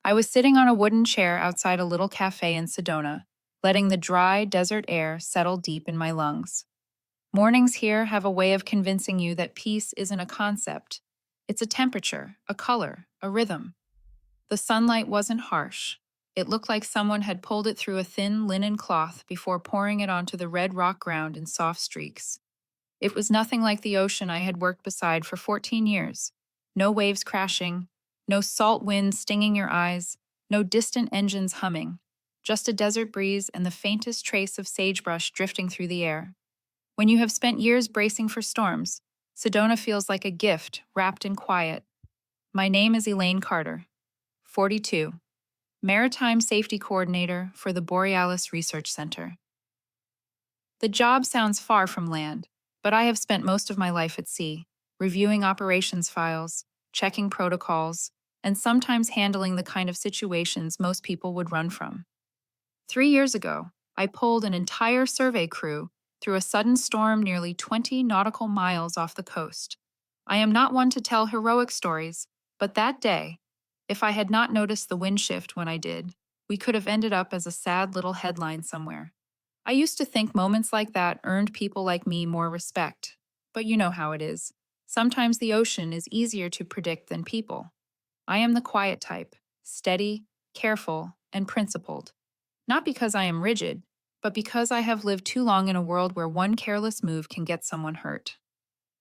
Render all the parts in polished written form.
I was sitting on a wooden chair outside a little cafe in Sedona, letting the dry desert air settle deep in my lungs. Mornings here have a way of convincing you that peace isn't a concept. It's a temperature, a color, a rhythm. The sunlight wasn't harsh. It looked like someone had pulled it through a thin linen cloth before pouring it onto the red rock ground in soft streaks. It was nothing like the ocean I had worked beside for 14 years. No waves crashing, no salt wind stinging your eyes, no distant engines humming. Just a desert breeze and the faintest trace of sagebrush drifting through the air. When you have spent years bracing for storms, Sedona feels like a gift wrapped in quiet. My name is Elaine Carter, 42, Maritime Safety Coordinator for the Borealis Research Center. The job sounds far from land, but I have spent most of my life at sea, reviewing operations files, checking protocols, and sometimes handling the kind of situations most people would run from. 3 years ago, I pulled an entire survey crew through a sudden storm nearly 20 nautical miles off the coast. I am not one to tell heroic stories, but that day, if I had not noticed the wind shift when I did, we could have ended up as a sad little headline somewhere. I used to think moments like that earned people like me more respect, but you know how it is. Sometimes the ocean is easier to predict than people. I am the quiet type, steady, careful, and principled. Not because I am rigid, but because I have lived too long in a world where one careless move can get someone hurt.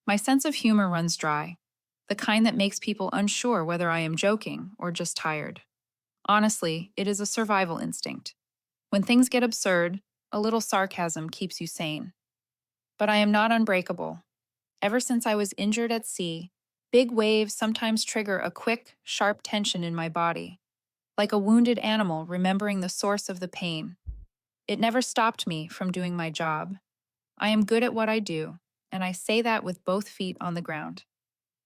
My sense of humor runs dry, the kind that makes people unsure whether I am joking or just tired. Honestly, it is a survival instinct. When things get absurd, a little sarcasm keeps you sane. But I am not unbreakable. Ever since I was injured at sea, big waves sometimes trigger a quick, sharp tension in my body, like a wounded animal remembering the source of the pain. It never stopped me from doing my job. I am good at what I do, and I say that with both feet on the ground.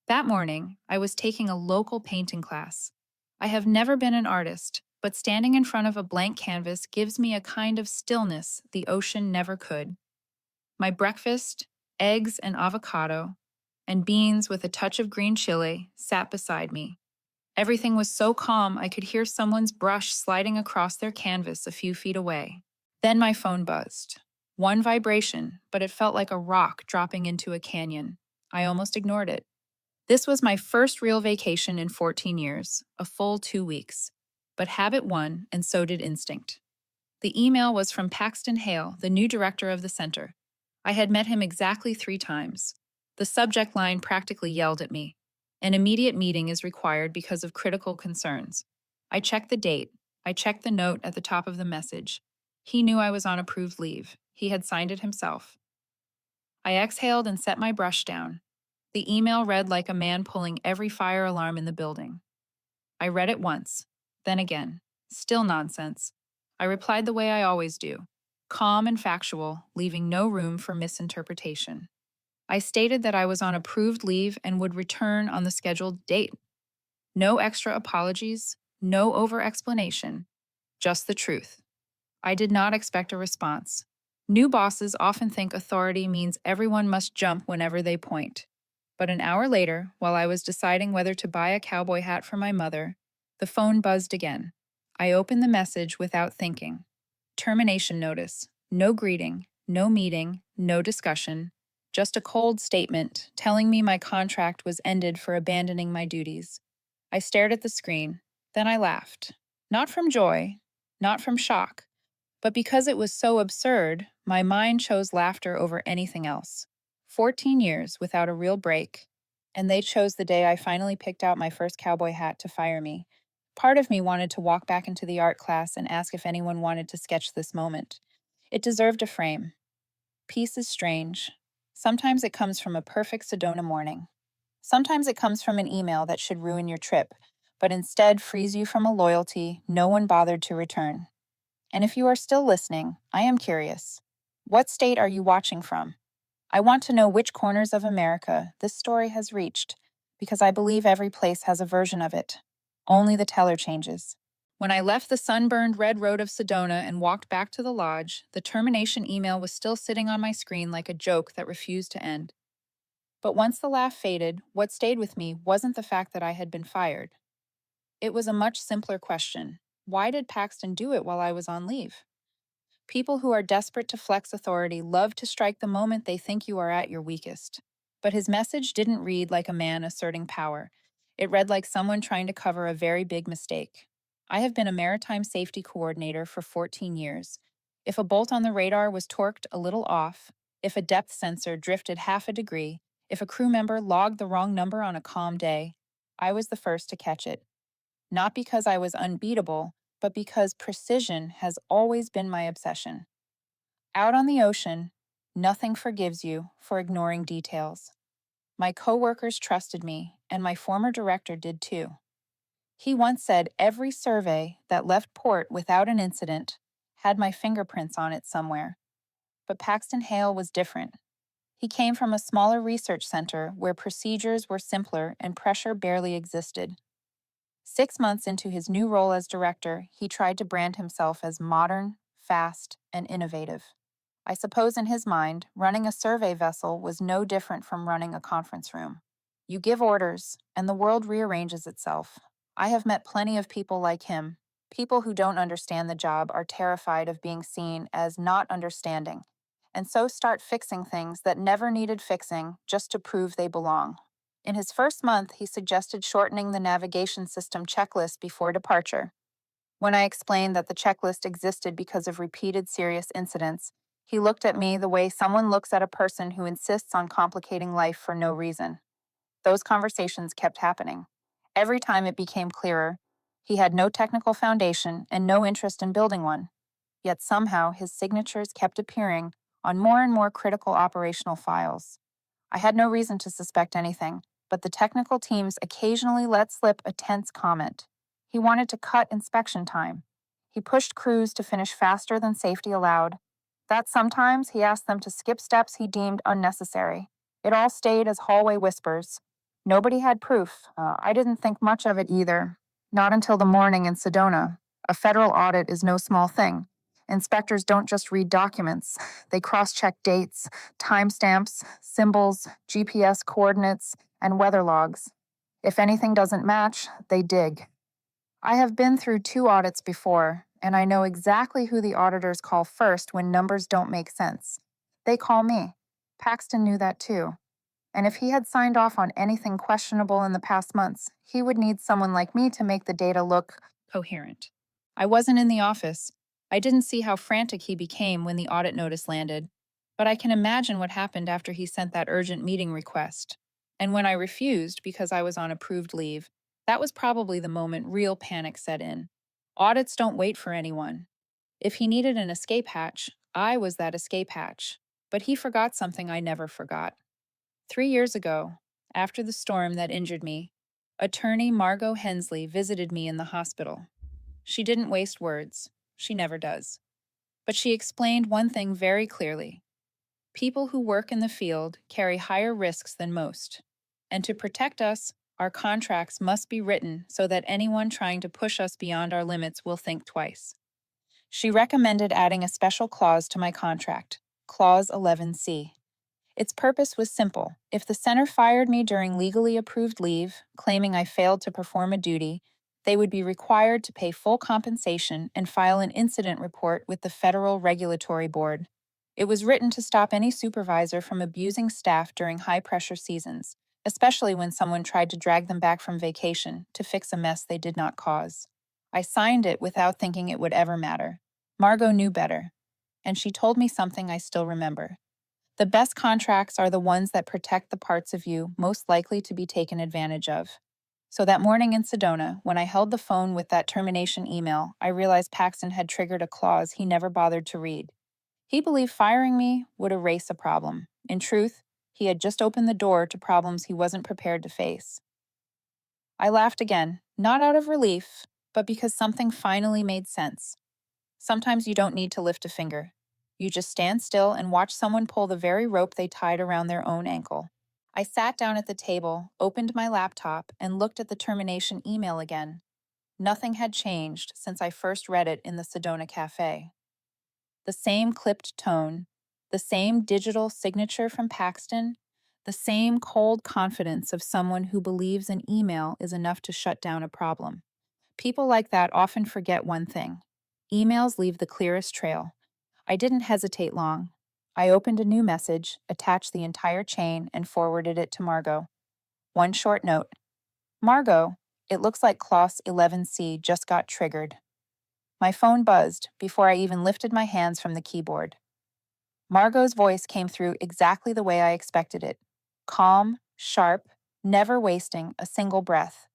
That morning, I was taking a local painting class. I have never been an artist, but standing in front of a blank canvas gives me a kind of stillness the ocean never could. My breakfast, eggs and avocado, and beans with a touch of green chili, sat beside me. Everything was so calm I could hear someone's brush sliding across their canvas a few feet away. Then my phone buzzed. One vibration, but it felt like a rock dropping into a canyon. I almost ignored it. This was my first real vacation in 14 years, a full 2 weeks. But habit won, and so did instinct. The email was from Paxton Hale, the new director of the center. I had met him exactly 3 times. The subject line practically yelled at me. An immediate meeting is required because of critical concerns. I checked the date. I checked the note at the top of the message. He knew I was on approved leave. He had signed it himself. I exhaled and set my brush down. The email read like a man pulling every fire alarm in the building. I read it once, then again. Still nonsense. I replied the way I always do, calm and factual, leaving no room for misinterpretation. I stated that I was on approved leave and would return on the scheduled date. No extra apologies, no over explanation, just the truth. I did not expect a response. New bosses often think authority means everyone must jump whenever they point. But an hour later, while I was deciding whether to buy a cowboy hat for my mother, the phone buzzed again. I opened the message without thinking. Termination notice. No greeting, no meeting, no discussion. Just a cold statement telling me my contract was ended for abandoning my duties. I stared at the screen. Then I laughed. Not from joy, not from shock, but because it was so absurd, my mind chose laughter over anything else. 14 years without a real break, and they chose the day I finally picked out my first cowboy hat to fire me. Part of me wanted to walk back into the art class and ask if anyone wanted to sketch this moment. It deserved a frame. Peace is strange. Sometimes it comes from a perfect Sedona morning. Sometimes it comes from an email that should ruin your trip, but instead frees you from a loyalty no one bothered to return. And if you are still listening, I am curious. What state are you watching from? I want to know which corners of America this story has reached, because I believe every place has a version of it. Only the teller changes. When I left the sunburned red road of Sedona and walked back to the lodge, the termination email was still sitting on my screen like a joke that refused to end. But once the laugh faded, what stayed with me wasn't the fact that I had been fired. It was a much simpler question. Why did Paxton do it while I was on leave? People who are desperate to flex authority love to strike the moment they think you are at your weakest. But his message didn't read like a man asserting power. It read like someone trying to cover a very big mistake. I have been a maritime safety coordinator for 14 years. If a bolt on the radar was torqued a little off, if a depth sensor drifted half a degree, if a crew member logged the wrong number on a calm day, I was the first to catch it. Not because I was unbeatable, but because precision has always been my obsession. Out on the ocean, nothing forgives you for ignoring details. My coworkers trusted me, and my former director did too. He once said every survey that left port without an incident had my fingerprints on it somewhere. But Paxton Hale was different. He came from a smaller research center where procedures were simpler and pressure barely existed. 6 months into his new role as director, he tried to brand himself as modern, fast, and innovative. I suppose in his mind, running a survey vessel was no different from running a conference room. You give orders, and the world rearranges itself. I have met plenty of people like him. People who don't understand the job are terrified of being seen as not understanding, and so start fixing things that never needed fixing just to prove they belong. In his first month, he suggested shortening the navigation system checklist before departure. When I explained that the checklist existed because of repeated serious incidents, he looked at me the way someone looks at a person who insists on complicating life for no reason. Those conversations kept happening. Every time it became clearer, he had no technical foundation and no interest in building one. Yet somehow his signatures kept appearing on more and more critical operational files. I had no reason to suspect anything, but the technical teams occasionally let slip a tense comment. He wanted to cut inspection time. He pushed crews to finish faster than safety allowed. That sometimes he asked them to skip steps he deemed unnecessary. It all stayed as hallway whispers. Nobody had proof. I didn't think much of it either. Not until the morning in Sedona. A federal audit is no small thing. Inspectors don't just read documents, they cross check dates, timestamps, symbols, GPS coordinates, and weather logs. If anything doesn't match, they dig. I have been through 2 audits before, and I know exactly who the auditors call first when numbers don't make sense. They call me. Paxton knew that too. And if he had signed off on anything questionable in the past months, he would need someone like me to make the data look coherent. I wasn't in the office. I didn't see how frantic he became when the audit notice landed, but I can imagine what happened after he sent that urgent meeting request. And when I refused because I was on approved leave, that was probably the moment real panic set in. Audits don't wait for anyone. If he needed an escape hatch, I was that escape hatch. But he forgot something I never forgot. 3 years ago, after the storm that injured me, attorney Margot Hensley visited me in the hospital. She didn't waste words. She never does. But she explained one thing very clearly. People who work in the field carry higher risks than most. And to protect us, our contracts must be written so that anyone trying to push us beyond our limits will think twice. She recommended adding a special clause to my contract, Clause 11C. Its purpose was simple. If the center fired me during legally approved leave, claiming I failed to perform a duty, they would be required to pay full compensation and file an incident report with the Federal Regulatory Board. It was written to stop any supervisor from abusing staff during high-pressure seasons, especially when someone tried to drag them back from vacation to fix a mess they did not cause. I signed it without thinking it would ever matter. Margot knew better, and she told me something I still remember. The best contracts are the ones that protect the parts of you most likely to be taken advantage of. So that morning in Sedona, when I held the phone with that termination email, I realized Paxton had triggered a clause he never bothered to read. He believed firing me would erase a problem. In truth, he had just opened the door to problems he wasn't prepared to face. I laughed again, not out of relief, but because something finally made sense. Sometimes you don't need to lift a finger. You just stand still and watch someone pull the very rope they tied around their own ankle. I sat down at the table, opened my laptop, and looked at the termination email again. Nothing had changed since I first read it in the Sedona Cafe. The same clipped tone, the same digital signature from Paxton, the same cold confidence of someone who believes an email is enough to shut down a problem. People like that often forget one thing. Emails leave the clearest trail. I didn't hesitate long. I opened a new message, attached the entire chain, and forwarded it to Margot. One short note. Margot, it looks like Clause 11C just got triggered. My phone buzzed before I even lifted my hands from the keyboard. Margot's voice came through exactly the way I expected it. Calm, sharp, never wasting a single breath.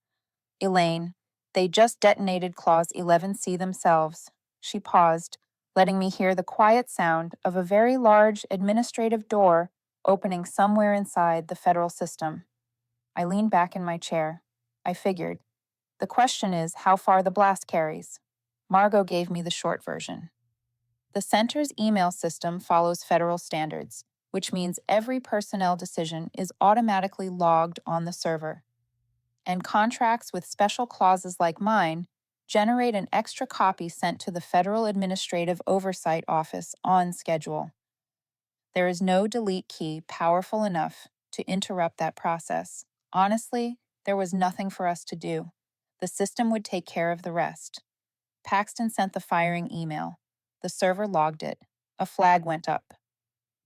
Elaine, they just detonated Clause 11C themselves. She paused, letting me hear the quiet sound of a very large administrative door opening somewhere inside the federal system. I leaned back in my chair. I figured. The question is how far the blast carries. Margot gave me the short version. The center's email system follows federal standards, which means every personnel decision is automatically logged on the server. And contracts with special clauses like mine generate an extra copy sent to the Federal Administrative Oversight Office on schedule. There is no delete key powerful enough to interrupt that process. Honestly, there was nothing for us to do. The system would take care of the rest. Paxton sent the firing email. The server logged it. A flag went up.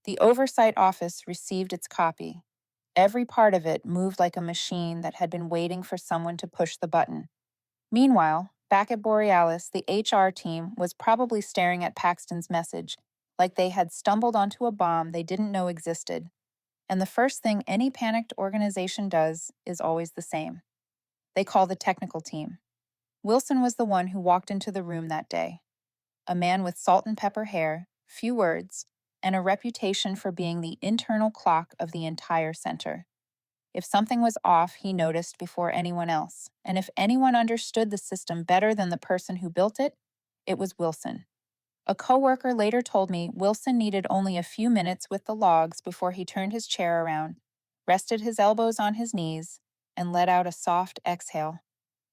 The Oversight Office received its copy. Every part of it moved like a machine that had been waiting for someone to push the button. Meanwhile, back at Borealis, the HR team was probably staring at Paxton's message, like they had stumbled onto a bomb they didn't know existed. And the first thing any panicked organization does is always the same. They call the technical team. Wilson was the one who walked into the room that day. A man with salt and pepper hair, few words, and a reputation for being the internal clock of the entire center. If something was off, he noticed before anyone else, and if anyone understood the system better than the person who built it, it was Wilson. A coworker later told me Wilson needed only a few minutes with the logs before he turned his chair around, rested his elbows on his knees, and let out a soft exhale.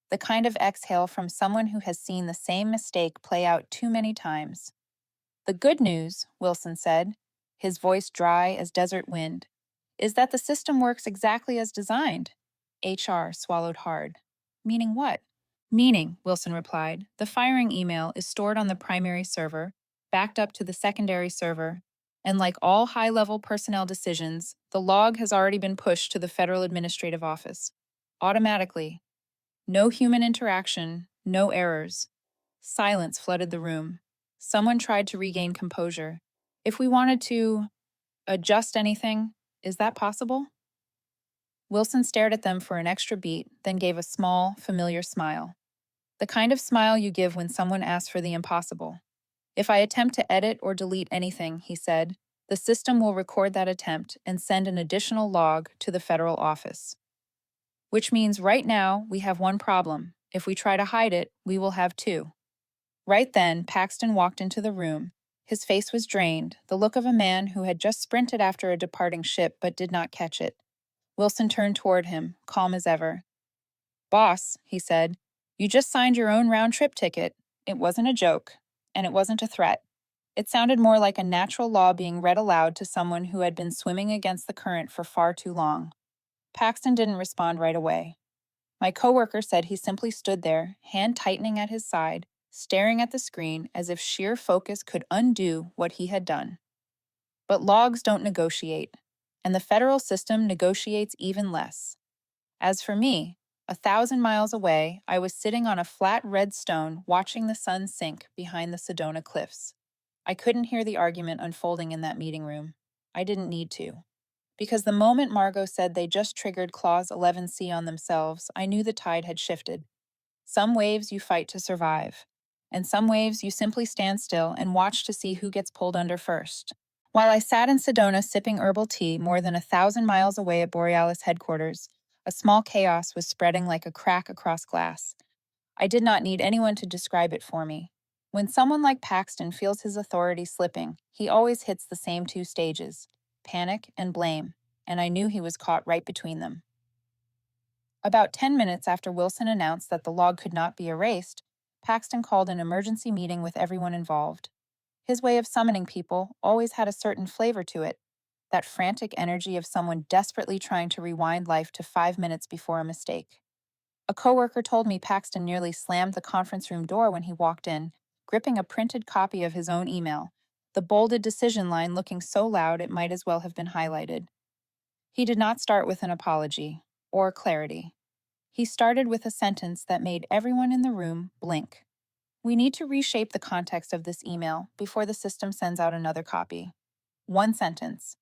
The kind of exhale from someone who has seen the same mistake play out too many times. The good news, Wilson said, his voice dry as desert wind, is that the system works exactly as designed. HR swallowed hard. Meaning what? Meaning, Wilson replied, the firing email is stored on the primary server, backed up to the secondary server, and like all high-level personnel decisions, the log has already been pushed to the Federal Administrative Office. Automatically. No human interaction, no errors. Silence flooded the room. Someone tried to regain composure. If we wanted to adjust anything, is that possible? Wilson stared at them for an extra beat, then gave a small, familiar smile. The kind of smile you give when someone asks for the impossible. If I attempt to edit or delete anything, he said, the system will record that attempt and send an additional log to the federal office. Which means right now we have one problem. If we try to hide it, we will have two. Right then, Paxton walked into the room. His face was drained, the look of a man who had just sprinted after a departing ship but did not catch it. Wilson turned toward him, calm as ever. Boss, he said, you just signed your own round-trip ticket. It wasn't a joke, and it wasn't a threat. It sounded more like a natural law being read aloud to someone who had been swimming against the current for far too long. Paxton didn't respond right away. My coworker said he simply stood there, hand tightening at his side, staring at the screen as if sheer focus could undo what he had done. But logs don't negotiate, and the federal system negotiates even less. As for me, 1,000 miles away, I was sitting on a flat red stone watching the sun sink behind the Sedona cliffs. I couldn't hear the argument unfolding in that meeting room. I didn't need to. Because the moment Margot said they just triggered Clause 11C on themselves, I knew the tide had shifted. Some waves you fight to survive, and some waves you simply stand still and watch to see who gets pulled under first. While I sat in Sedona sipping herbal tea more than 1,000 miles away at Borealis headquarters, a small chaos was spreading like a crack across glass. I did not need anyone to describe it for me. When someone like Paxton feels his authority slipping, he always hits the same two stages: panic and blame, and I knew he was caught right between them. About 10 minutes after Wilson announced that the log could not be erased, Paxton called an emergency meeting with everyone involved. His way of summoning people always had a certain flavor to it, that frantic energy of someone desperately trying to rewind life to 5 minutes before a mistake. A coworker told me Paxton nearly slammed the conference room door when he walked in, gripping a printed copy of his own email, the bolded decision line looking so loud it might as well have been highlighted. He did not start with an apology or clarity. He started with a sentence that made everyone in the room blink. We need to reshape the context of this email before the system sends out another copy. One sentence.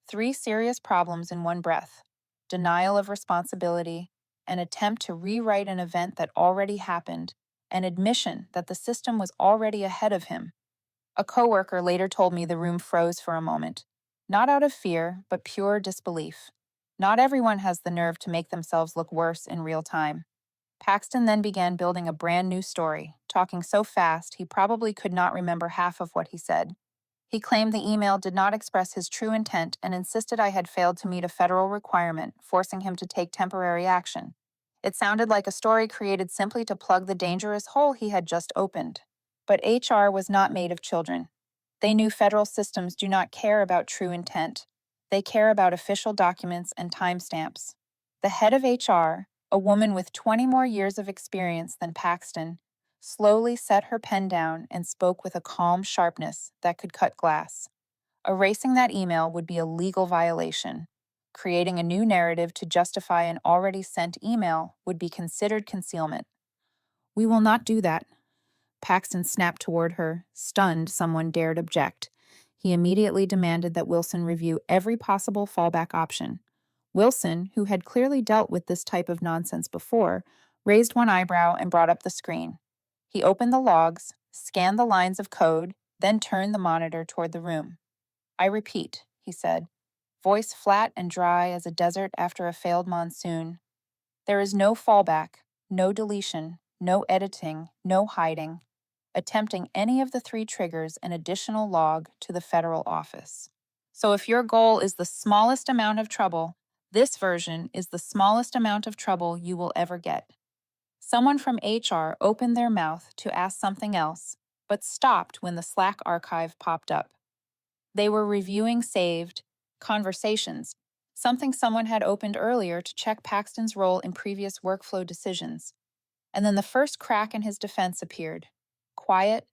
3 serious problems in one breath: denial of responsibility, an attempt to rewrite an event that already happened, an admission that the system was already ahead of him. A coworker later told me the room froze for a moment, not out of fear, but pure disbelief. Not everyone has the nerve to make themselves look worse in real time. Paxton then began building a brand new story, talking so fast he probably could not remember half of what he said. He claimed the email did not express his true intent and insisted I had failed to meet a federal requirement, forcing him to take temporary action. It sounded like a story created simply to plug the dangerous hole he had just opened. But HR was not made of children. They knew federal systems do not care about true intent. They care about official documents and timestamps. The head of HR, a woman with 20 more years of experience than Paxton, slowly set her pen down and spoke with a calm sharpness that could cut glass. Erasing that email would be a legal violation. Creating a new narrative to justify an already sent email would be considered concealment. We will not do that. Paxton snapped toward her, stunned someone dared object. He immediately demanded that Wilson review every possible fallback option. Wilson, who had clearly dealt with this type of nonsense before, raised one eyebrow and brought up the screen. He opened the logs, scanned the lines of code, then turned the monitor toward the room. I repeat, he said, voice flat and dry as a desert after a failed monsoon. There is no fallback, no deletion, no editing, no hiding. Attempting any of the 3 triggers an additional log to the federal office. So if your goal is the smallest amount of trouble, this version is the smallest amount of trouble you will ever get. Someone from HR opened their mouth to ask something else, but stopped when the Slack archive popped up. They were reviewing saved conversations, something someone had opened earlier to check Paxton's role in previous workflow decisions. And then the first crack in his defense appeared. Quiet,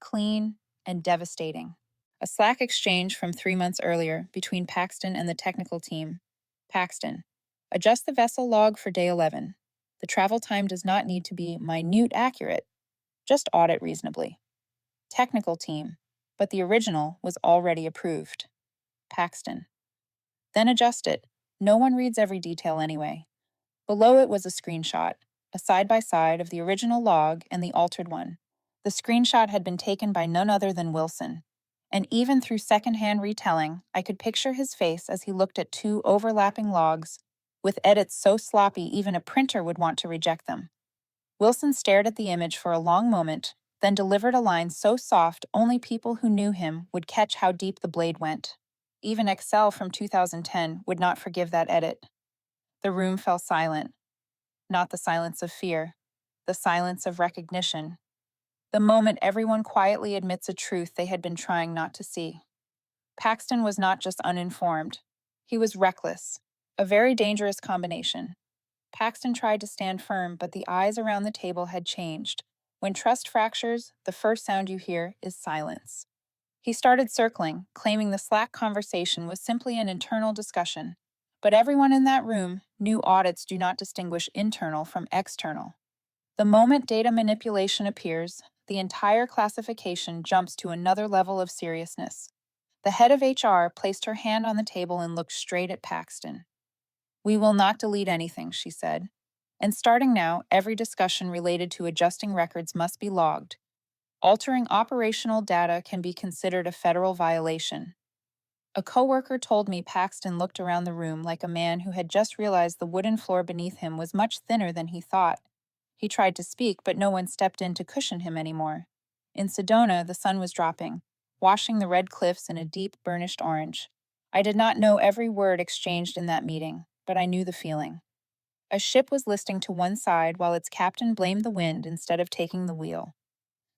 clean, and devastating. A Slack exchange from 3 months earlier between Paxton and the technical team. Paxton. Adjust the vessel log for day 11. The travel time does not need to be minute accurate. Just audit reasonably. Technical team. But the original was already approved. Paxton. Then adjust it. No one reads every detail anyway. Below it was a screenshot, a side-by-side of the original log and the altered one. The screenshot had been taken by none other than Wilson, and even through secondhand retelling, I could picture his face as he looked at 2 overlapping logs, with edits so sloppy even a printer would want to reject them. Wilson stared at the image for a long moment, then delivered a line so soft only people who knew him would catch how deep the blade went. Even Excel from 2010 would not forgive that edit. The room fell silent. Not the silence of fear, the silence of recognition. The moment everyone quietly admits a truth they had been trying not to see. Paxton was not just uninformed. He was reckless, a very dangerous combination. Paxton tried to stand firm, but the eyes around the table had changed. When trust fractures, the first sound you hear is silence. He started circling, claiming the Slack conversation was simply an internal discussion. But everyone in that room knew audits do not distinguish internal from external. The moment data manipulation appears, the entire classification jumps to another level of seriousness. The head of HR placed her hand on the table and looked straight at Paxton. We will not delete anything, she said. And starting now, every discussion related to adjusting records must be logged. Altering operational data can be considered a federal violation. A coworker told me Paxton looked around the room like a man who had just realized the wooden floor beneath him was much thinner than he thought. He tried to speak, but no one stepped in to cushion him anymore. In Sedona, the sun was dropping, washing the red cliffs in a deep, burnished orange. I did not know every word exchanged in that meeting, but I knew the feeling. A ship was listing to one side while its captain blamed the wind instead of taking the wheel.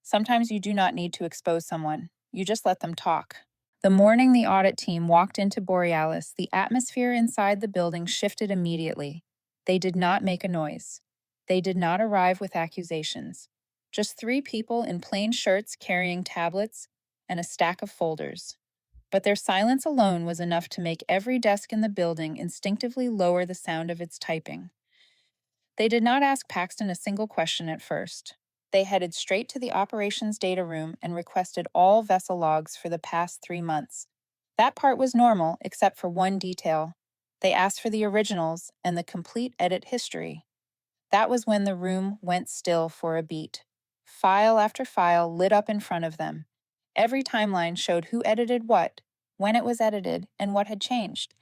Sometimes you do not need to expose someone, you just let them talk. The morning the audit team walked into Borealis, the atmosphere inside the building shifted immediately. They did not make a noise. They did not arrive with accusations. Just three people in plain shirts carrying tablets and a stack of folders. But their silence alone was enough to make every desk in the building instinctively lower the sound of its typing. They did not ask Paxton a single question at first. They headed straight to the operations data room and requested all vessel logs for the past 3 months. That part was normal, except for one detail. They asked for the originals and the complete edit history. That was when the room went still for a beat. File after file lit up in front of them. Every timeline showed who edited what, when it was edited, and what had changed.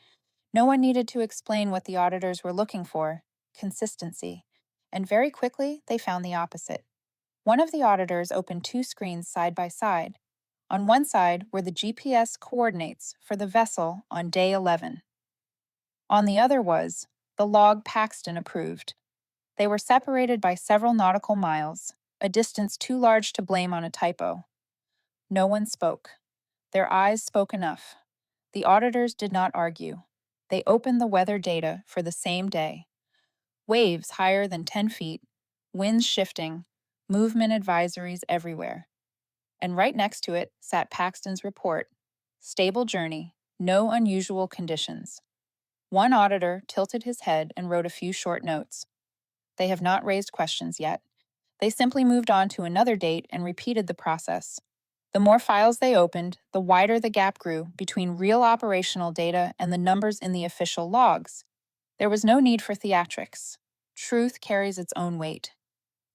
No one needed to explain what the auditors were looking for: consistency. And very quickly, they found the opposite. One of the auditors opened two screens side by side. On one side were the GPS coordinates for the vessel on day 11. On the other was the log Paxton approved. They were separated by several nautical miles, a distance too large to blame on a typo. No one spoke. Their eyes spoke enough. The auditors did not argue. They opened the weather data for the same day. Waves higher than 10 feet, winds shifting, movement advisories everywhere. And right next to it sat Paxton's report: stable journey, no unusual conditions. One auditor tilted his head and wrote a few short notes. They have not raised questions yet. They simply moved on to another date and repeated the process. The more files they opened, the wider the gap grew between real operational data and the numbers in the official logs. There was no need for theatrics. Truth carries its own weight.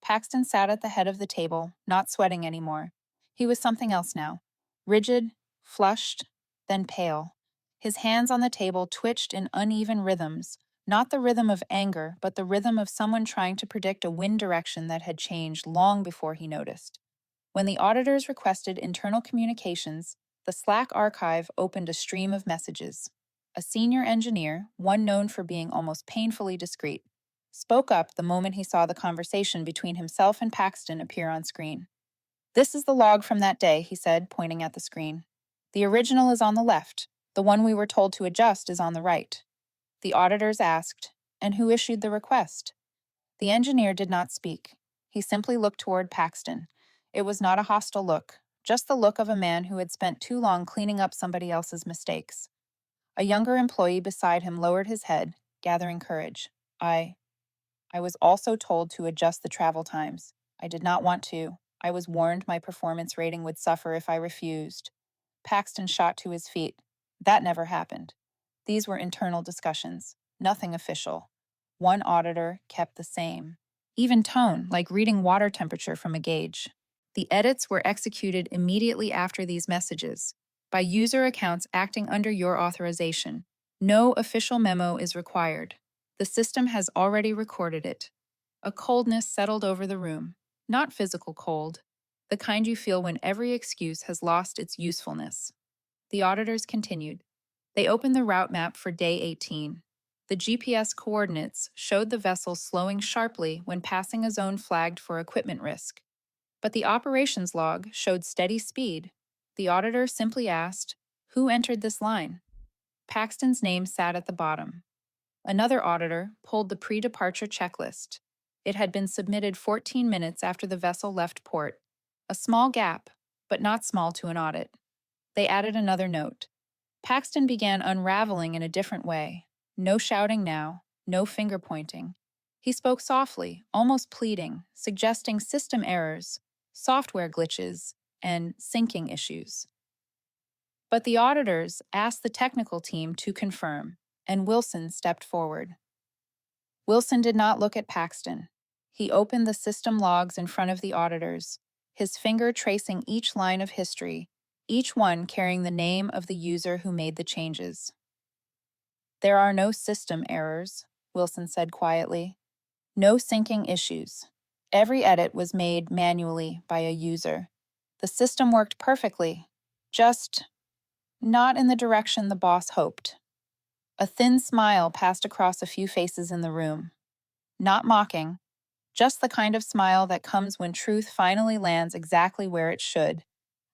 Paxton sat at the head of the table, not sweating anymore. He was something else now: rigid, flushed, then pale. His hands on the table twitched in uneven rhythms, not the rhythm of anger, but the rhythm of someone trying to predict a wind direction that had changed long before he noticed. When the auditors requested internal communications, the Slack archive opened a stream of messages. A senior engineer, one known for being almost painfully discreet, spoke up the moment he saw the conversation between himself and Paxton appear on screen. "This is the log from that day," he said, pointing at the screen. "The original is on the left. The one we were told to adjust is on the right." The auditors asked, "And who issued the request?" The engineer did not speak. He simply looked toward Paxton. It was not a hostile look, just the look of a man who had spent too long cleaning up somebody else's mistakes. A younger employee beside him lowered his head, gathering courage. I was also told to adjust the travel times. I did not want to. I was warned my performance rating would suffer if I refused." Paxton shot to his feet. That never happened. These were internal discussions, nothing official. One auditor kept the same. Even tone, like reading water temperature from a gauge. The edits were executed immediately after these messages, by user accounts acting under your authorization. No official memo is required. The system has already recorded it. A coldness settled over the room. Not physical cold, the kind you feel when every excuse has lost its usefulness. The auditors continued. They opened the route map for day 18. The GPS coordinates showed the vessel slowing sharply when passing a zone flagged for equipment risk. But the operations log showed steady speed. The auditor simply asked, "Who entered this line?" Paxton's name sat at the bottom. Another auditor pulled the pre-departure checklist. It had been submitted 14 minutes after the vessel left port. A small gap, but not small to an audit. They added another note. Paxton began unraveling in a different way. No shouting now, no finger pointing. He spoke softly, almost pleading, suggesting system errors, software glitches, and syncing issues. But the auditors asked the technical team to confirm, and Wilson stepped forward. Wilson did not look at Paxton. He opened the system logs in front of the auditors, his finger tracing each line of history, each one carrying the name of the user who made the changes. "There are no system errors," Wilson said quietly. "No syncing issues. Every edit was made manually by a user. The system worked perfectly, just not in the direction the boss hoped." A thin smile passed across a few faces in the room. Not mocking, just the kind of smile that comes when truth finally lands exactly where it should.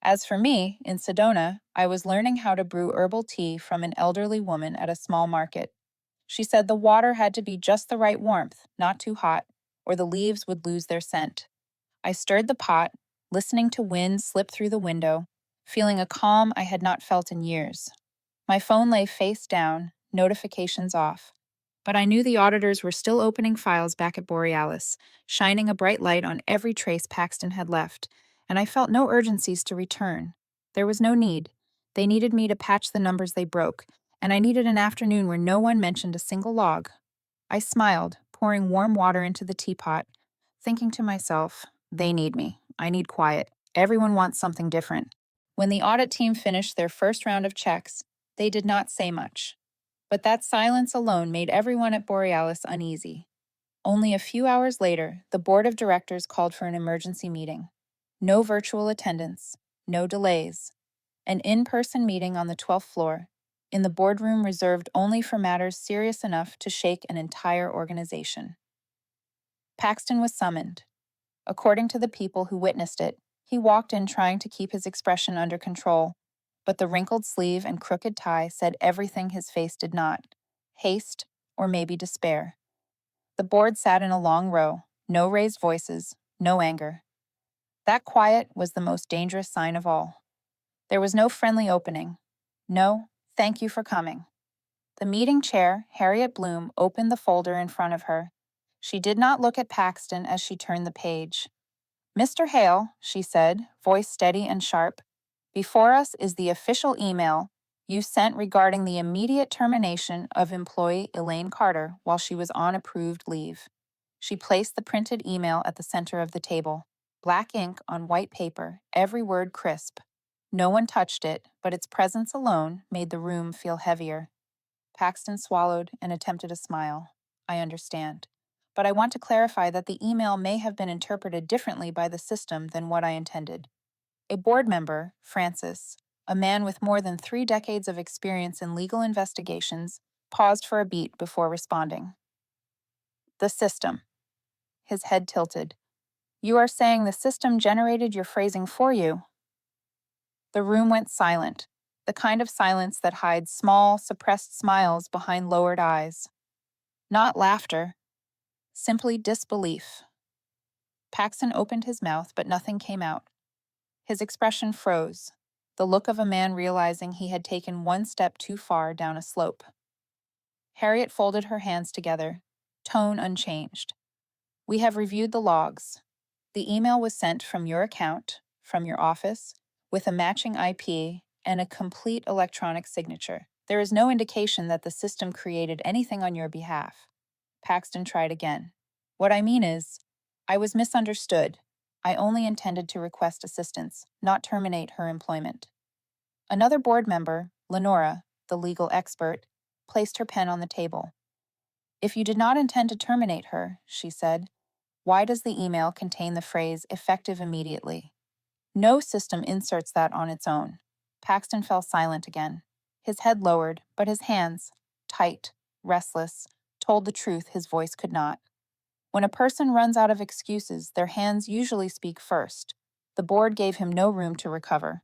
As for me, in Sedona, I was learning how to brew herbal tea from an elderly woman at a small market. She said the water had to be just the right warmth, not too hot, or the leaves would lose their scent. I stirred the pot, listening to wind slip through the window, feeling a calm I had not felt in years. My phone lay face down, notifications off. But I knew the auditors were still opening files back at Borealis, shining a bright light on every trace Paxton had left, and I felt no urgencies to return. There was no need. They needed me to patch the numbers they broke, and I needed an afternoon where no one mentioned a single log. I smiled, pouring warm water into the teapot, thinking to myself, they need me. I need quiet. Everyone wants something different. When the audit team finished their first round of checks, they did not say much. But that silence alone made everyone at Borealis uneasy. Only a few hours later, the board of directors called for an emergency meeting. No virtual attendance, no delays. An in-person meeting on the 12th floor, in the boardroom reserved only for matters serious enough to shake an entire organization. Paxton was summoned. According to the people who witnessed it, he walked in trying to keep his expression under control, but the wrinkled sleeve and crooked tie said everything his face did not: haste, or maybe despair. The board sat in a long row, no raised voices, no anger. That quiet was the most dangerous sign of all. There was no friendly opening. No, thank you for coming. The meeting chair, Harriet Bloom, opened the folder in front of her. She did not look at Paxton as she turned the page. "Mr. Hale," she said, voice steady and sharp, "before us is the official email you sent regarding the immediate termination of employee Elaine Carter while she was on approved leave." She placed the printed email at the center of the table. Black ink on white paper, every word crisp. No one touched it, but its presence alone made the room feel heavier. Paxton swallowed and attempted a smile. "I understand. But I want to clarify that the email may have been interpreted differently by the system than what I intended." A board member, Francis, a man with more than 3 decades of experience in legal investigations, paused for a beat before responding. "The system." His head tilted. "You are saying the system generated your phrasing for you?" The room went silent, the kind of silence that hides small, suppressed smiles behind lowered eyes. Not laughter, simply disbelief. Paxton opened his mouth, but nothing came out. His expression froze, the look of a man realizing he had taken one step too far down a slope. Harriet folded her hands together, tone unchanged. "We have reviewed the logs. The email was sent from your account, from your office, with a matching IP and a complete electronic signature. There is no indication that the system created anything on your behalf." Paxton tried again. "What I mean is, I was misunderstood. I only intended to request assistance, not terminate her employment." Another board member, Lenora, the legal expert, placed her pen on the table. "If you did not intend to terminate her," she said, "why does the email contain the phrase effective immediately? No system inserts that on its own." Paxton fell silent again. His head lowered, but his hands, tight, restless, told the truth his voice could not. When a person runs out of excuses, their hands usually speak first. The board gave him no room to recover.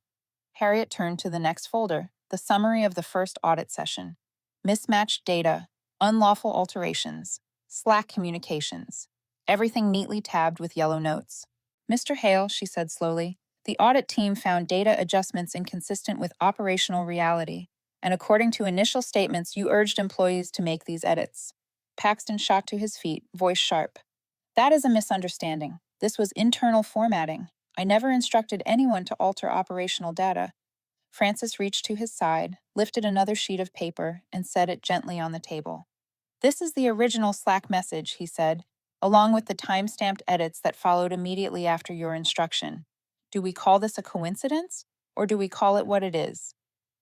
Harriet turned to the next folder, the summary of the first audit session. Mismatched data, unlawful alterations, Slack communications, everything neatly tabbed with yellow notes. "Mr. Hale," she said slowly, "the audit team found data adjustments inconsistent with operational reality, and according to initial statements, you urged employees to make these edits." Paxton shot to his feet, voice sharp. "That is a misunderstanding. This was internal formatting. I never instructed anyone to alter operational data." Francis reached to his side, lifted another sheet of paper, and set it gently on the table. "This is the original Slack message," he said, "along with the time-stamped edits that followed immediately after your instruction. Do we call this a coincidence, or do we call it what it is?"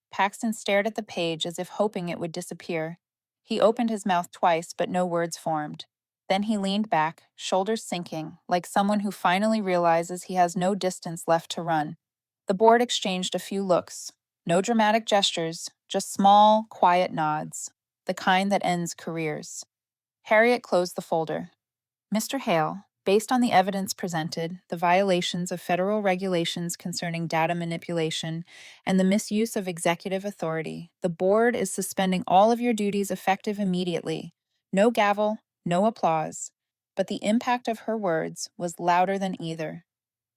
Paxton stared at the page as if hoping it would disappear. He opened his mouth twice, but no words formed. Then he leaned back, shoulders sinking, like someone who finally realizes he has no distance left to run. The board exchanged a few looks. No dramatic gestures, just small, quiet nods, the kind that ends careers. Harriet closed the folder. "Mr. Hale, based on the evidence presented, the violations of federal regulations concerning data manipulation, and the misuse of executive authority, the board is suspending all of your duties effective immediately. No gavel, no applause. but the impact of her words was louder than either.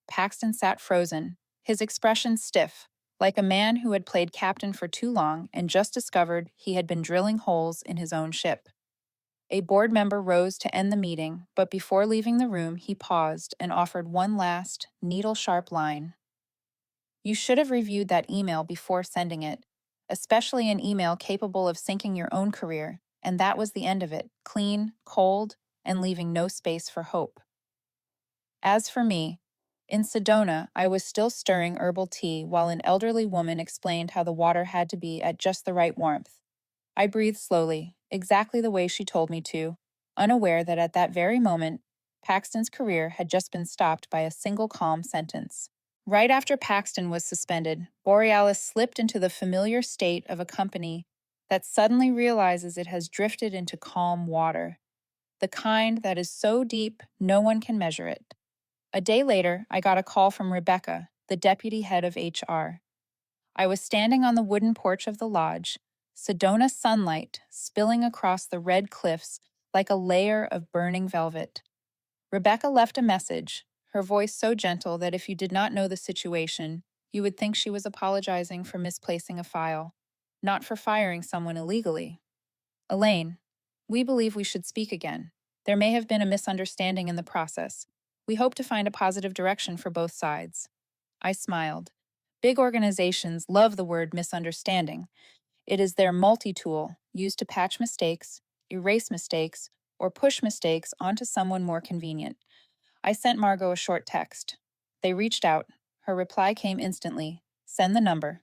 Paxton sat frozen, his expression stiff, like a man who had played captain for too long and just discovered he had been drilling holes in his own ship. A board member rose to end the meeting, but before leaving the room, he paused and offered one last, needle-sharp line. You should have reviewed that email before sending it, especially an email capable of sinking your own career, and that was the end of it, clean, cold, and leaving no space for hope. As for me, in Sedona, I was still stirring herbal tea while an elderly woman explained how the water had to be at just the right warmth. I breathed slowly, exactly the way she told me to, unaware that at that very moment, Paxton's career had just been stopped by a single calm sentence. Right after Paxton was suspended, Borealis slipped into the familiar state of a company that suddenly realizes it has drifted into calm water, the kind that is so deep no one can measure it. A day later, I got a call from Rebecca, the deputy head of HR. I was standing on the wooden porch of the lodge, Sedona sunlight spilling across the red cliffs like a layer of burning velvet. Rebecca left a message, her voice so gentle that if you did not know the situation, you would think she was apologizing for misplacing a file, not for firing someone illegally. Elaine, we believe we should speak again. There may have been a misunderstanding in the process. We hope to find a positive direction for both sides. I smiled. Big organizations love the word misunderstanding. It is their multi-tool used to patch mistakes, erase mistakes, or push mistakes onto someone more convenient. I sent Margot a short text. They reached out. Her reply came instantly. Send the number.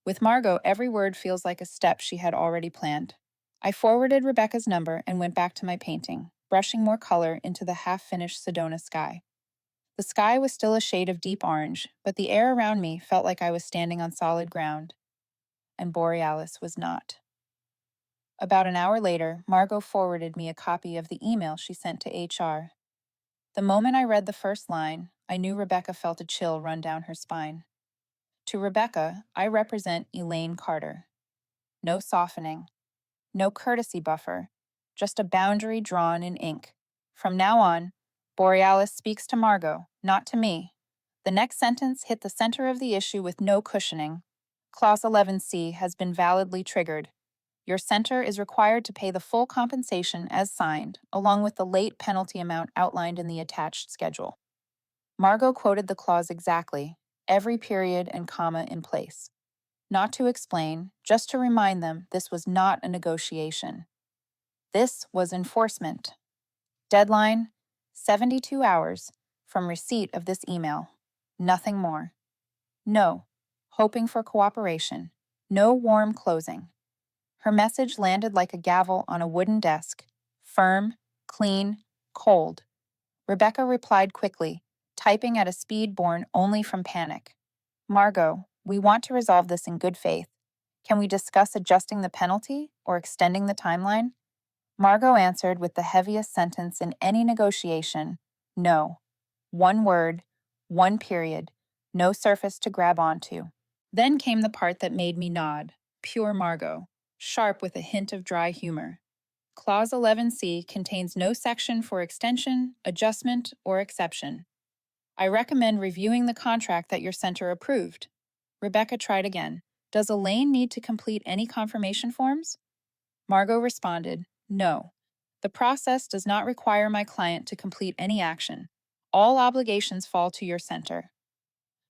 With Margot, every word feels like a step she had already planned. I forwarded Rebecca's number and went back to my painting, brushing more color into the half-finished Sedona sky. The sky was still a shade of deep orange, but the air around me felt like I was standing on solid ground. And Borealis was not. About an hour later, Margot forwarded me a copy of the email she sent to HR. The moment I read the first line, I knew Rebecca felt a chill run down her spine. To Rebecca, I represent Elaine Carter. No softening, no courtesy buffer, just a boundary drawn in ink. From now on, Borealis speaks to Margot, not to me. The next sentence hit the center of the issue with no cushioning. Clause 11C has been validly triggered. Your center is required to pay the full compensation as signed, along with the late penalty amount outlined in the attached schedule. Margot quoted the clause exactly, every period and comma in place. Not to explain, just to remind them this was not a negotiation. This was enforcement. Deadline, 72 hours from receipt of this email. Nothing more. No, hoping for cooperation. No warm closing. Her message landed like a gavel on a wooden desk. Firm, clean, cold. Rebecca replied quickly, typing at a speed born only from panic. Margot, we want to resolve this in good faith. Can we discuss adjusting the penalty or extending the timeline? Margot answered with the heaviest sentence in any negotiation. No. One word, one period, no surface to grab onto. Then came the part that made me nod. Pure Margot, sharp with a hint of dry humor. Clause 11C contains no section for extension, adjustment, or exception. I recommend reviewing the contract that your center approved. Rebecca tried again. Does Elaine need to complete any confirmation forms? Margot responded, no. The process does not require my client to complete any action. All obligations fall to your center.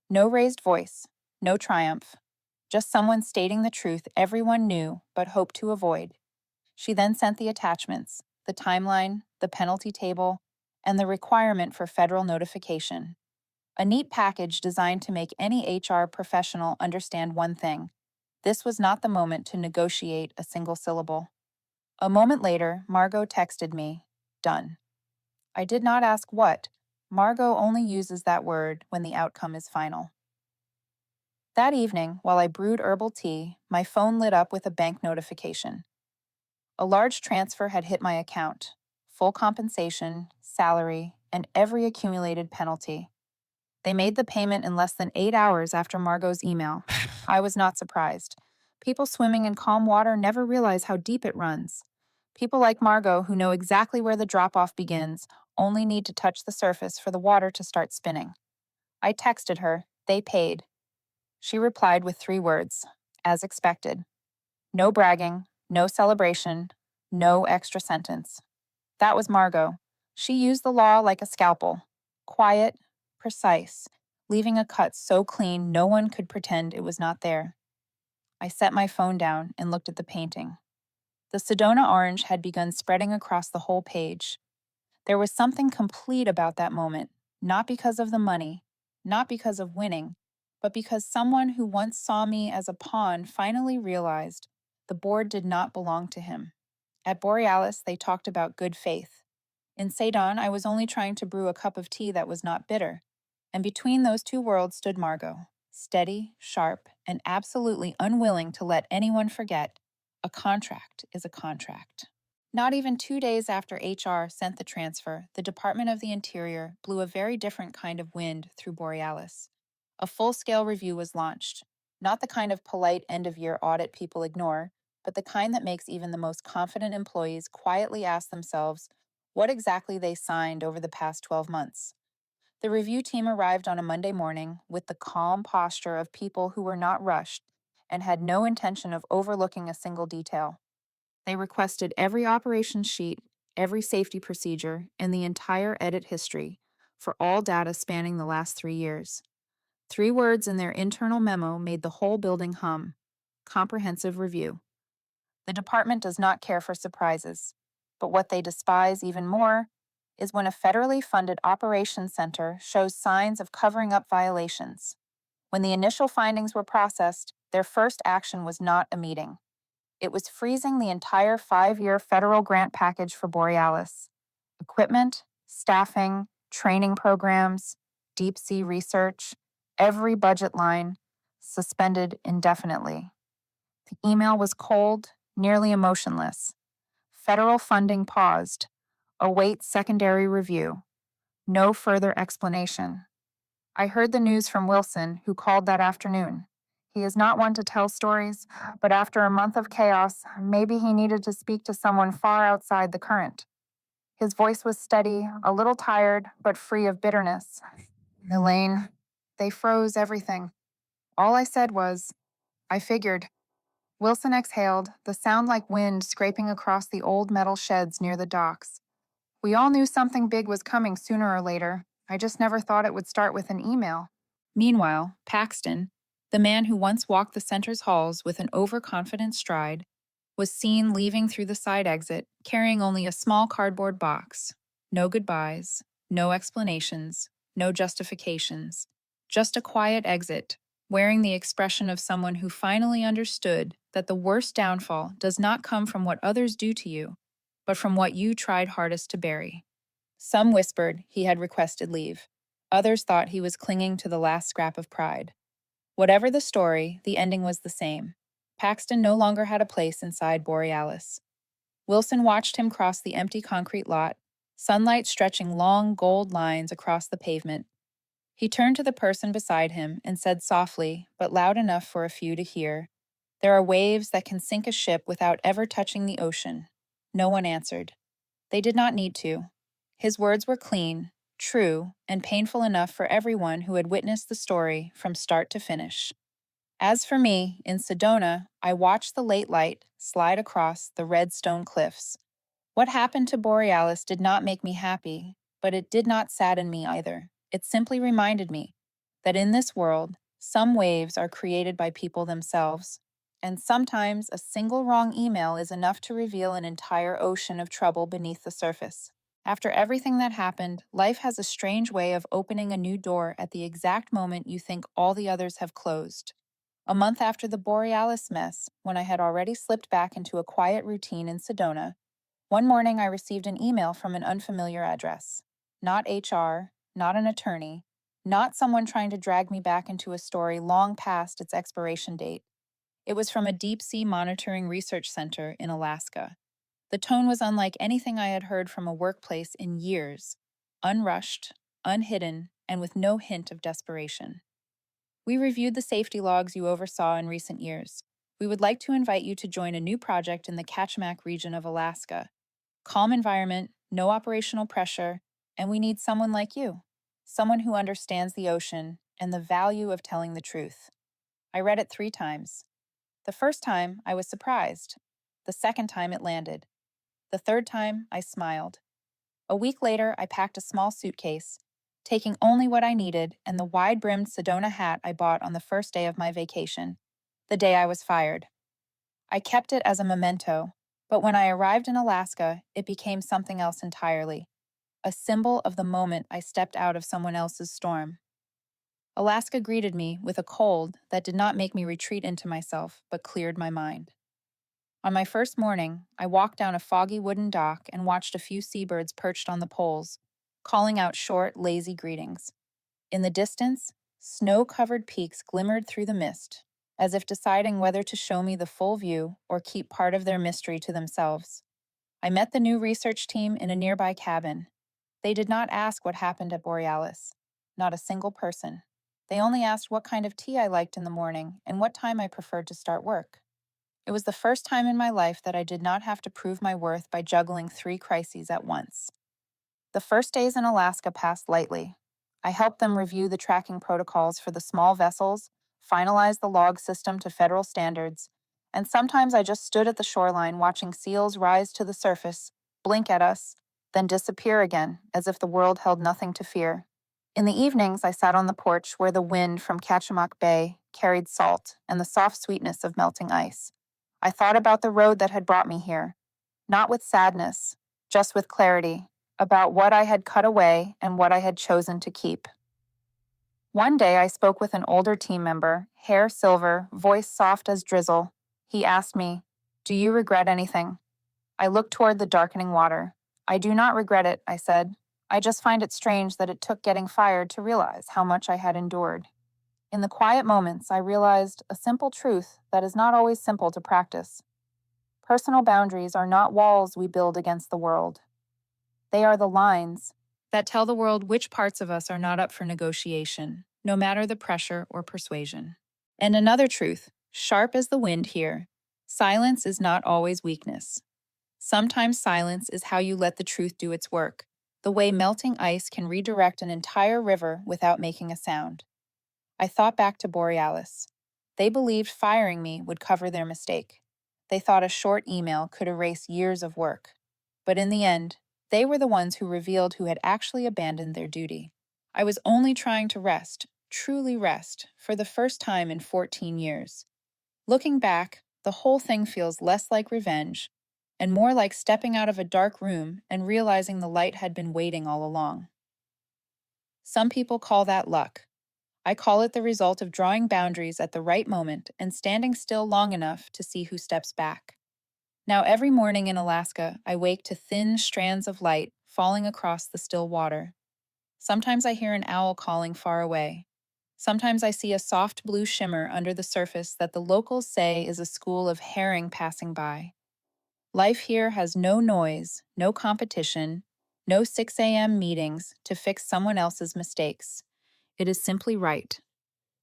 No raised voice, no triumph. Just someone stating the truth everyone knew but hoped to avoid. She then sent the attachments, the timeline, the penalty table, and the requirement for federal notification. A neat package designed to make any HR professional understand one thing. This was not the moment to negotiate a single syllable. A moment later, Margot texted me, done. I did not ask what. Margot only uses that word when the outcome is final. That evening, while I brewed herbal tea, my phone lit up with a bank notification. A large transfer had hit my account. Full compensation, salary, and every accumulated penalty. They made the payment in less than 8 hours after Margot's email. I was not surprised. People swimming in calm water never realize how deep it runs. People like Margot, who know exactly where the drop off begins, only need to touch the surface for the water to start spinning. I texted her, they paid. She replied with 3 words, as expected. No bragging, no celebration, no extra sentence. That was Margot. She used the law like a scalpel. Quiet, precise, leaving a cut so clean no one could pretend it was not there. I set my phone down and looked at the painting. The Sedona orange had begun spreading across the whole page. There was something complete about that moment, not because of the money, not because of winning, but because someone who once saw me as a pawn finally realized the board did not belong to him. At Borealis, they talked about good faith. In Ceylon, I was only trying to brew a cup of tea that was not bitter. And between those two worlds stood Margot, steady, sharp, and absolutely unwilling to let anyone forget a contract is a contract. Not even 2 days after HR sent the transfer, the Department of the Interior blew a very different kind of wind through Borealis. A full-scale review was launched, not the kind of polite end-of-year audit people ignore, but the kind that makes even the most confident employees quietly ask themselves what exactly they signed over the past 12 months. The review team arrived on a Monday morning with the calm posture of people who were not rushed and had no intention of overlooking a single detail. They requested every operations sheet, every safety procedure, and the entire edit history for all data spanning the last 3 years. 3 words in their internal memo made the whole building hum. Comprehensive review. The department does not care for surprises, but what they despise even more is when a federally funded operations center shows signs of covering up violations. When the initial findings were processed, their first action was not a meeting. It was freezing the entire 5-year federal grant package for Borealis. Equipment, staffing, training programs, deep sea research, every budget line suspended indefinitely. The email was cold, nearly emotionless. Federal funding paused. Await secondary review. No further explanation. I heard the news from Wilson, who called that afternoon. He is not one to tell stories, but after a month of chaos, maybe he needed to speak to someone far outside the current. His voice was steady, a little tired, but free of bitterness. Elaine, they froze everything. All I said was, I figured. Wilson exhaled, the sound like wind scraping across the old metal sheds near the docks. We all knew something big was coming sooner or later. I just never thought it would start with an email. Meanwhile, Paxton, the man who once walked the center's halls with an overconfident stride, was seen leaving through the side exit, carrying only a small cardboard box. No goodbyes, no explanations, no justifications. Just a quiet exit, wearing the expression of someone who finally understood that the worst downfall does not come from what others do to you, but from what you tried hardest to bury. Some whispered he had requested leave. Others thought he was clinging to the last scrap of pride. Whatever the story, the ending was the same. Paxton no longer had a place inside Borealis. Wilson watched him cross the empty concrete lot, sunlight stretching long gold lines across the pavement. He turned to the person beside him and said softly, but loud enough for a few to hear, "There are waves that can sink a ship without ever touching the ocean." No one answered. They did not need to. His words were clean, true, and painful enough for everyone who had witnessed the story from start to finish. As for me, in Sedona, I watched the late light slide across the red stone cliffs. What happened to Borealis did not make me happy, but it did not sadden me either. It simply reminded me that in this world, some waves are created by people themselves, and sometimes a single wrong email is enough to reveal an entire ocean of trouble beneath the surface. After everything that happened, life has a strange way of opening a new door at the exact moment you think all the others have closed. A month after the Borealis mess, when I had already slipped back into a quiet routine in Sedona, one morning I received an email from an unfamiliar address. Not HR, not an attorney, not someone trying to drag me back into a story long past its expiration date. It was from a deep-sea monitoring research center in Alaska. The tone was unlike anything I had heard from a workplace in years, unrushed, unhidden, and with no hint of desperation. "We reviewed the safety logs you oversaw in recent years. We would like to invite you to join a new project in the Kachemak region of Alaska. Calm environment, no operational pressure, and we need someone like you. Someone who understands the ocean and the value of telling the truth. I read it 3 times. The first time, I was surprised. The second time, it landed. The third time, I smiled. A week later, I packed a small suitcase, taking only what I needed and the wide-brimmed Sedona hat I bought on the first day of my vacation, the day I was fired. I kept it as a memento, but when I arrived in Alaska, it became something else entirely, a symbol of the moment I stepped out of someone else's storm. Alaska greeted me with a cold that did not make me retreat into myself, but cleared my mind. On my first morning, I walked down a foggy wooden dock and watched a few seabirds perched on the poles, calling out short, lazy greetings. In the distance, snow-covered peaks glimmered through the mist, as if deciding whether to show me the full view or keep part of their mystery to themselves. I met the new research team in a nearby cabin. They did not ask what happened at Borealis. Not a single person. They only asked what kind of tea I liked in the morning and what time I preferred to start work. It was the first time in my life that I did not have to prove my worth by juggling 3 crises at once. The first days in Alaska passed lightly. I helped them review the tracking protocols for the small vessels, finalize the log system to federal standards, and sometimes I just stood at the shoreline watching seals rise to the surface, blink at us, then disappear again as if the world held nothing to fear. In the evenings, I sat on the porch where the wind from Kachemak Bay carried salt and the soft sweetness of melting ice. I thought about the road that had brought me here, not with sadness, just with clarity, about what I had cut away and what I had chosen to keep. One day I spoke with an older team member, hair silver, voice soft as drizzle. He asked me, "Do you regret anything?" I looked toward the darkening water. "I do not regret it," I said. "I just find it strange that it took getting fired to realize how much I had endured." In the quiet moments, I realized a simple truth that is not always simple to practice. Personal boundaries are not walls we build against the world. They are the lines that tell the world which parts of us are not up for negotiation, no matter the pressure or persuasion. And another truth, sharp as the wind here, silence is not always weakness. Sometimes silence is how you let the truth do its work, the way melting ice can redirect an entire river without making a sound. I thought back to Borealis. They believed firing me would cover their mistake. They thought a short email could erase years of work. But in the end, they were the ones who revealed who had actually abandoned their duty. I was only trying to rest, truly rest, for the first time in 14 years. Looking back, the whole thing feels less like revenge and more like stepping out of a dark room and realizing the light had been waiting all along. Some people call that luck. I call it the result of drawing boundaries at the right moment and standing still long enough to see who steps back. Now, every morning in Alaska, I wake to thin strands of light falling across the still water. Sometimes I hear an owl calling far away. Sometimes I see a soft blue shimmer under the surface that the locals say is a school of herring passing by. Life here has no noise, no competition, no 6 a.m. meetings to fix someone else's mistakes. It is simply right.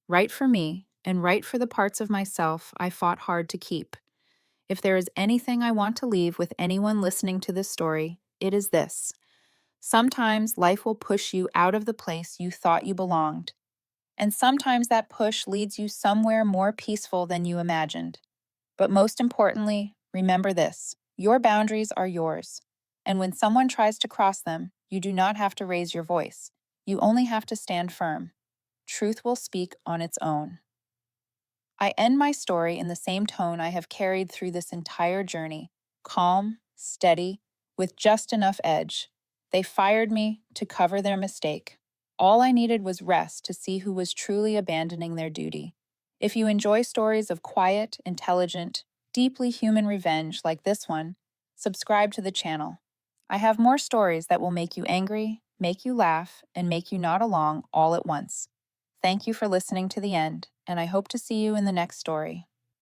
Right for me, and right for the parts of myself I fought hard to keep. If there is anything I want to leave with anyone listening to this story, it is this. Sometimes life will push you out of the place you thought you belonged. And sometimes that push leads you somewhere more peaceful than you imagined. But most importantly, remember this. Your boundaries are yours. And when someone tries to cross them, you do not have to raise your voice. You only have to stand firm. Truth will speak on its own. I end my story in the same tone I have carried through this entire journey, calm, steady, with just enough edge. They fired me to cover their mistake. All I needed was rest to see who was truly abandoning their duty. If you enjoy stories of quiet, intelligent, deeply human revenge like this one, subscribe to the channel. I have more stories that will make you angry, make you laugh, and make you nod along all at once. Thank you for listening to the end, and I hope to see you in the next story.